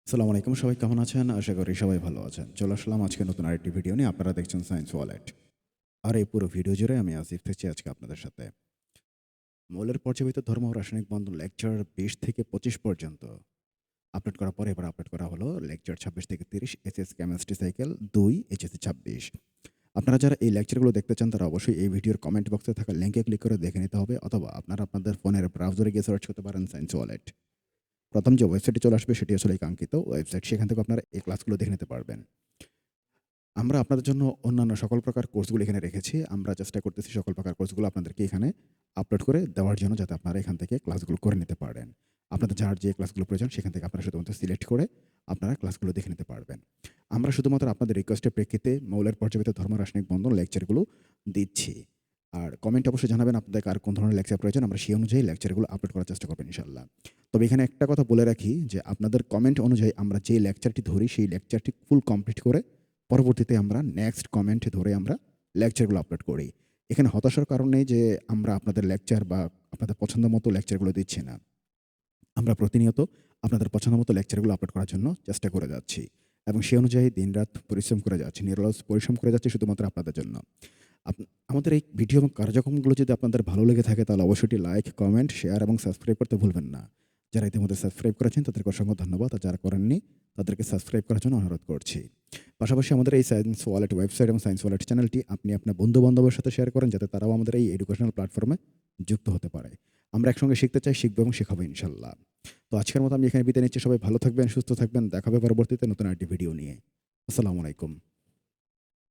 আসসালামু আলাইকুম। সবাই কেমন আছেন? আশা করি সবাই ভালো আছেন। চলে আসলাম আজকে নতুন আরেকটি ভিডিও নিয়ে। আপনারা দেখছেন সায়েন্স ওয়ালেট। আর এই পুরো ভিডিও জুড়ে আমি আসিফ থাকছি আজকে আপনাদের সাথে। মৌলের পর্যায়বৃত্ত ধর্ম ও রাসায়নিক বন্ধন লেকচার ২০ থেকে ২৫ পর্যন্ত আপলোড করার পরে এবার আপলোড করা হলো লেকচার ২৬ থেকে ৩০ এসএস কেমিস্ট্রি সাইকেল ২ এইচএসসি ২৬। আপনারা যারা এই লেকচারগুলো দেখতে চান তারা অবশ্যই এই ভিডিওর কমেন্ট বক্সে থাকা লিঙ্কে ক্লিক করে দেখে নিতে হবে, অথবা আপনারা আপনাদের ফোনের ব্রাউজারে গিয়ে সার্চ করতে পারেন সায়েন্স ওয়ালেট। প্রথম যে ওয়েবসাইটে চলে আসবে সেটি আসলে কাঙ্ক্ষিত ওয়েবসাইট। সেখান থেকে আপনারা এই ক্লাসগুলো দেখে নিতে পারবেন। আমরা আপনাদের জন্য অন্যান্য সকল প্রকার কোর্সগুলো এখানে রেখেছি। আমরা চেষ্টা করতেছি সকল প্রকার কোর্সগুলো আপনাদেরকে এখানে আপলোড করে দেওয়ার জন্য, যাতে আপনারা এখান থেকে ক্লাসগুলো করে নিতে পারেন। আপনাদের যার যে ক্লাসগুলো প্রয়োজন সেখান থেকে আপনারা শুধুমাত্র সিলেক্ট করে আপনারা ক্লাসগুলো দেখে নিতে পারবেন। আমরা শুধুমাত্র আপনাদের রিকোয়েস্টের প্রেক্ষিতে মৌলের পর্যাবৃত্ত ধর্ম রাসায়নিক বন্ধন লেকচারগুলো দিচ্ছি। আর কমেন্ট অবশ্যই জানাবেন আপনাদের আর কোন ধরনের লেকচার প্রয়োজন। আমরা সেই অনুযায়ী লেকচারগুলো আপলোড করার চেষ্টা করব ইনশাআল্লাহ। তবে এখানে একটা কথা বলে রাখি যে আপনাদের কমেন্ট অনুযায়ী আমরা যে লেকচারটি ধরি সেই লেকচারটি ফুল কমপ্লিট করে পরবর্তীতে আমরা নেক্সট কমেন্ট ধরে আমরা লেকচারগুলো আপলোড করি। এখানে হতাশার কারণ নেই যে আমরা আপনাদের লেকচার বা আপনাদের পছন্দ মতো লেকচারগুলো দিচ্ছি না। আমরা প্রতিনিয়ত আপনাদের পছন্দ মতো লেকচারগুলো আপলোড করার জন্য চেষ্টা করে যাচ্ছি এবং সে অনুযায়ী দিনরাত পরিশ্রম করে যাচ্ছি, নিরলস পরিশ্রম করে যাচ্ছি শুধুমাত্র আপনাদের জন্য। আপ আমাদের এই ভিডিও এবং কার্যক্রমগুলো যদি আপনাদের ভালো লেগে থাকে তাহলে অবশ্যই এটি লাইক, কমেন্ট, শেয়ার এবং সাবস্ক্রাইব করতে ভুলবেন না। যারা ইতিমধ্যে সাবস্ক্রাইব করেছেন তাদেরকে অসংখ্য ধন্যবাদ। আর যারা করেননি তাদেরকে সাবস্ক্রাইব করার জন্য অনুরোধ করছি। পাশাপাশি আমাদের এই সায়েন্স ওয়ালেট ওয়েবসাইট এবং সায়েন্স ওয়ালেট চ্যানেলটি আপনি আপনার বন্ধু-বান্ধবের সাথে শেয়ার করেন, যাতে তারাও আমাদের এই এডুকেশনাল প্ল্যাটফর্মে যুক্ত হতে পারে। আমরা একসঙ্গে শিখতে চাই, শিখব এবং শেখাবো ইনশাআল্লাহ। তো আজকের মতো আমি এখানে বিদায় নিচ্ছি। সবাই ভালো থাকবেন, সুস্থ থাকবেন। দেখা হবে পরবর্তীতে নতুন আরেকটি ভিডিও নিয়ে। আসসালামু আলাইকুম।